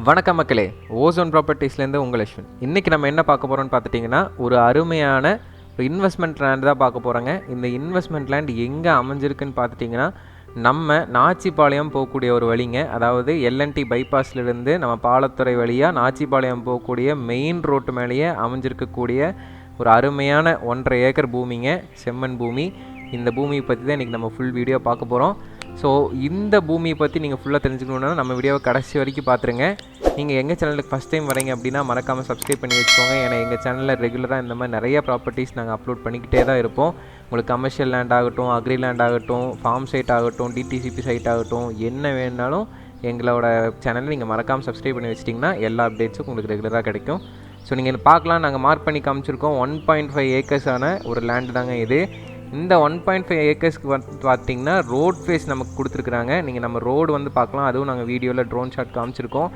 வணக்கம் மக்களே, ஓசோன் ப்ராப்பர்ட்டிஸ்லேருந்து உங்கள் அஸ்வின். இன்றைக்கி நம்ம என்ன பார்க்க போகிறோம்னு பார்த்துட்டிங்கன்னா, ஒரு அருமையான ஒரு இன்வெஸ்ட்மெண்ட் லேண்ட் தான் பார்க்க போகிறோங்க. இந்த இன்வெஸ்ட்மெண்ட் லேண்ட் எங்கே அமைஞ்சிருக்குன்னு பார்த்துட்டிங்கன்னா, நம்ம நாச்சிபாளையம் போகக்கூடிய ஒரு வழிங்க. அதாவது எல்என்டி பைபாஸ்லேருந்து நம்ம பாலத்துறை வழியாக நாச்சிபாளையம் போகக்கூடிய மெயின் ரோட்டு மேலேயே அமைஞ்சிருக்கக்கூடிய ஒரு அருமையான 1.5 ஏக்கர் பூமிங்க, செம்மண் பூமி. இந்த பூமியை பற்றி தான் இன்றைக்கி நம்ம ஃபுல் வீடியோ பார்க்க போகிறோம். ஸோ இந்த பூமியை பற்றி நீங்கள் ஃபுல்லாக தெரிஞ்சுக்கணுன்னா நம்ம வீடியோவை கடைசி வரைக்கும் பார்த்துருங்க. நீங்கள் எங்கள் சேனலுக்கு ஃபஸ்ட் டைம் வரீங்க அப்படின்னா மறக்காமல் சப்ஸ்கிரைப் பண்ணி வச்சுக்கோங்க. ஏன்னா எங்கள் சேனலில் ரெகுலராக இந்த மாதிரி நிறைய ப்ராப்பர்ட்டிஸ் நாங்கள் அப்லோட் பண்ணிக்கிட்டே தான் இருப்போம். உங்களுக்கு கமர்ஷியல் லேண்ட் ஆகட்டும், அக்ரி லேண்ட் ஆகட்டும், ஃபார்ம் சைட் ஆகட்டும், டிடிசிபி சைட் ஆகட்டும், என்ன வேணுனாலும் எங்களோட சேனலில் நீங்கள் மறக்காமல் சப்ஸ்கிரைப் பண்ணி வச்சிட்டிங்கன்னா எல்லா அப்டேட்ஸும் உங்களுக்கு ரெகுலராக கிடைக்கும். ஸோ நீங்கள் பார்க்கலாம், நாங்கள் மார்க் பண்ணி காமிச்சிருக்கோம். 1.5 ஏக்கர்ஸான ஒரு லேண்டு தாங்க இது. இந்த 1.5 ஏக்கர்ஸ்க்கு பார்த்தீங்கன்னா ரோட் ஃபேஸ் நமக்கு கொடுத்துருக்குறாங்க. நீங்கள் நம்ம ரோடு வந்து பார்க்கலாம், அதுவும் நாங்கள் வீடியோவில் ட்ரோன் ஷாட் காமிச்சிருக்கோம்.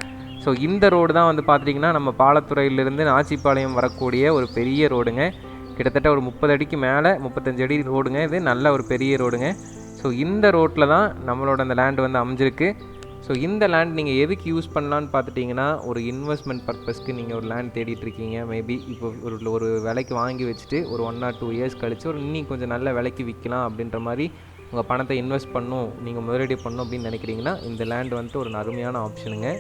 ஸோ இந்த ரோடு தான் வந்து பார்த்திங்கன்னா நம்ம பாலத்துறையிலேருந்து நாச்சிபாளையம் வரக்கூடிய ஒரு பெரிய ரோடுங்க. கிட்டத்தட்ட ஒரு 30 அடிக்கு மேலே 35 அடி ரோடுங்க. இது நல்ல ஒரு பெரிய ரோடுங்க. ஸோ இந்த ரோட்டில் தான் நம்மளோட அந்த லேண்டு வந்து அமைஞ்சிருக்கு. ஸோ இந்த லேண்ட் நீங்கள் எதுக்கு யூஸ் பண்ணலான்னு பார்த்துட்டிங்கன்னா, ஒரு இன்வெஸ்ட்மெண்ட் பர்பஸ்க்கு நீங்கள் ஒரு லேண்ட் தேடிட்டுருக்கீங்க. மேபி இப்போ ஒரு விலைக்கு வாங்கி வச்சுட்டு ஒரு 1 or 2 இயர்ஸ் கழித்து ஒரு இன்னும் கொஞ்சம் நல்ல விலைக்கு விற்கலாம் அப்படின்ற மாதிரி உங்கள் பணத்தை இன்வெஸ்ட் பண்ணணும், நீங்கள் முதலீடு பண்ணணும் அப்படின்னு நினைக்கிறீங்கன்னா இந்த லேண்ட் வந்துட்டு ஒரு அருமையான ஆப்ஷனுங்க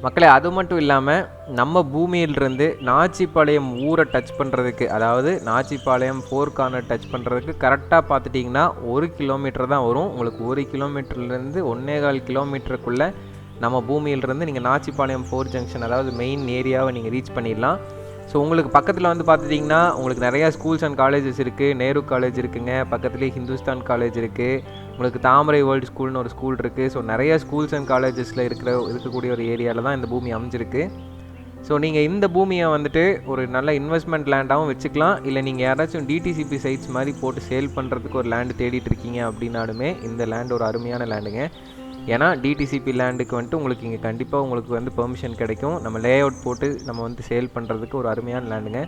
மக்களே. அது மட்டும் இல்லாமல் நம்ம பூமியிலிருந்து நாச்சிபாளையம் ஊரை டச் பண்ணுறதுக்கு, அதாவது நாச்சிபாளையம் 4 கார்னர் டச் பண்ணுறதுக்கு கரெக்டாக பார்த்துட்டிங்கன்னா 1 கிலோமீட்டர் தான் வரும். உங்களுக்கு 1 கிலோமீட்டர்லேருந்து 1.25 கிலோமீட்டருக்குள்ளே நம்ம பூமியிலிருந்து நீங்கள் நாச்சிபாளையம் 4 ஜங்ஷன், அதாவது மெயின் ஏரியாவை நீங்கள் ரீச் பண்ணிடலாம். ஸோ உங்களுக்கு பக்கத்தில் வந்து பார்த்துட்டிங்கன்னா உங்களுக்கு நிறையா ஸ்கூல்ஸ் அண்ட் காலேஜஸ் இருக்குது. நேரு காலேஜ் இருக்குதுங்க, பக்கத்துலேயே ஹிந்துஸ்தான் காலேஜ் இருக்குது, உங்களுக்கு தாமரை வேர்ல்டு ஸ்கூல்னு ஒரு ஸ்கூல் இருக்குது. ஸோ நிறைய ஸ்கூல்ஸ் அண்ட் காலேஜஸில் இருக்கக்கூடிய ஒரு ஏரியாவில் தான் இந்த பூமி அமைஞ்சிருக்கு. ஸோ நீங்கள் இந்த பூமியை வந்துட்டு ஒரு நல்ல இன்வெஸ்ட்மெண்ட் லேண்டாகவும் வச்சுக்கலாம். இல்லை நீங்கள் யாராச்சும் டிடிசிபி சைட்ஸ் மாதிரி போட்டு சேல் பண்ணுறதுக்கு ஒரு லேண்டு தேடிட்டு இருக்கீங்க அப்படின்னாலுமே இந்த லேண்டு ஒரு அருமையான லேண்டுங்க. ஏன்னா டிடிசிபி லேண்டுக்கு வந்துட்டு உங்களுக்கு இங்கே கண்டிப்பாக உங்களுக்கு வந்து பெர்மிஷன் கிடைக்கும். நம்ம லே அவுட் போட்டு நம்ம வந்து சேல் பண்ணுறதுக்கு ஒரு அருமையான லேண்டுங்க.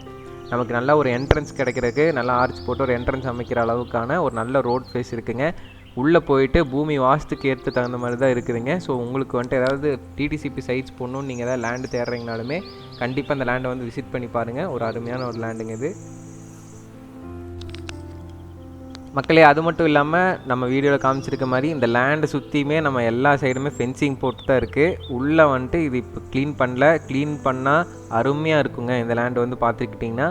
நமக்கு நல்ல ஒரு என்ட்ரன்ஸ் கிடைக்கிறதுக்கு, நல்லா ஆர்ச் போட்டு ஒரு என்ட்ரன்ஸ் அமைக்கிற அளவுக்கான ஒரு நல்ல ரோட் ஃபேஸ் இருக்குதுங்க. உள்ளே போயிட்டு பூமி வாஸ்துக்கு ஏற்ற தகுந்த மாதிரி தான் இருக்குதுங்க. ஸோ உங்களுக்கு வந்துட்டு ஏதாவது டிடிசிபி சைட்ஸ் போடணுன்னு நீங்கள் ஏதாவது லேண்டு தேடுறீங்கனாலுமே கண்டிப்பாக அந்த லேண்டை வந்து விசிட் பண்ணி பாருங்கள். ஒரு அருமையான ஒரு லேண்டுங்க இது மக்களே. அது மட்டும் இல்லாமல் நம்ம வீடியோவில் காமிச்சிருக்க மாதிரி இந்த லேண்டை சுற்றியுமே நம்ம எல்லா சைடுமே ஃபென்சிங் போட்டு தான் இருக்குது. உள்ளே வந்துட்டு இது இப்போ க்ளீன் பண்ணல, க்ளீன் பண்ணால் அருமையாக இருக்குங்க இந்த லேண்டு வந்து பார்த்துக்கிட்டிங்கன்னா.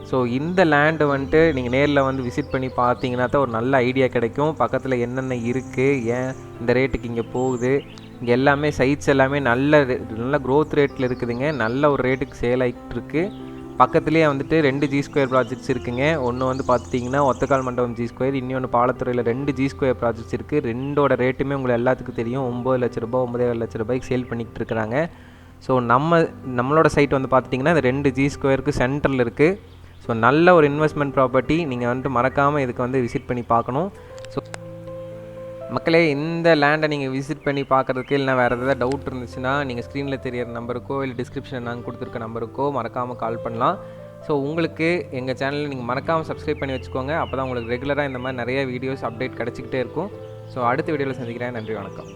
ஸோ இந்த லேண்டு வந்துட்டு நீங்கள் நேரில் வந்து விசிட் பண்ணி பார்த்தீங்கன்னா தான் ஒரு நல்ல ஐடியா கிடைக்கும். பக்கத்தில் என்னென்ன இருக்குது, ஏன் இந்த ரேட்டுக்கு இங்கே போகுது, இங்கே எல்லாமே சைட்ஸ் எல்லாமே நல்ல க்ரோத் ரேட்டில் இருக்குதுங்க. நல்ல ஒரு ரேட்டுக்கு சேல் ஆகிட்டு இருக்குது. பக்கத்துலேயே வந்துட்டு 2 G2 ப்ராஜெக்ட்ஸ் இருக்குங்க. ஒன்று வந்து பார்த்துட்டிங்கன்னா ஒத்தக்கால் மண்டபம் G2, இன்னொன்று பாலத்துறையில் 2 G2 ப்ராஜெக்ட்ஸ் இருக்குது. ரெண்டோட ரேட்டுமே உங்களுக்கு எல்லாத்துக்கும் தெரியும். 9 லட்ச ரூபாய் 9.5 லட்ச ரூபாய்க்கு சேல் பண்ணிக்கிட்டு இருக்கிறாங்க. ஸோ நம்மளோட சைட் வந்து பார்த்திட்டிங்கன்னா இந்த 2 G2 சென்டரில் இருக்குது. ஸோ நல்ல ஒரு இன்வெஸ்ட்மெண்ட் ப்ராப்பர்ட்டி. நீங்கள் வந்துட்டு மறக்காமல் இதுக்கு வந்து விசிட் பண்ணி பார்க்கணும். ஸோ மக்களே, இந்த லேண்டை நீங்கள் விசிட் பண்ணி பார்க்குறதுக்கு இல்லை வேறு எதாவது டவுட் இருந்துச்சுன்னா நீங்கள் ஸ்க்ரீனில் தெரியிற நம்பருக்கோ இல்லை டிஸ்கிரிப்ஷனில் நாங்கள் கொடுத்துருக்க நம்பருக்கோ மறக்காமல் கால் பண்ணலாம். ஸோ உங்களுக்கு எங்கள் சேனலில் நீங்கள் மறக்காமல் சப்ஸ்கிரைப் பண்ணி வச்சுக்கோங்க. அப்போ தான் உங்களுக்கு ரெகுலராக இந்த மாதிரி நிறைய வீடியோஸ் அப்டேட் கிடச்சிக்கிட்டே இருக்கும். ஸோ அடுத்த வீடியோவில் சந்திக்கிறேன். நன்றி, வணக்கம்.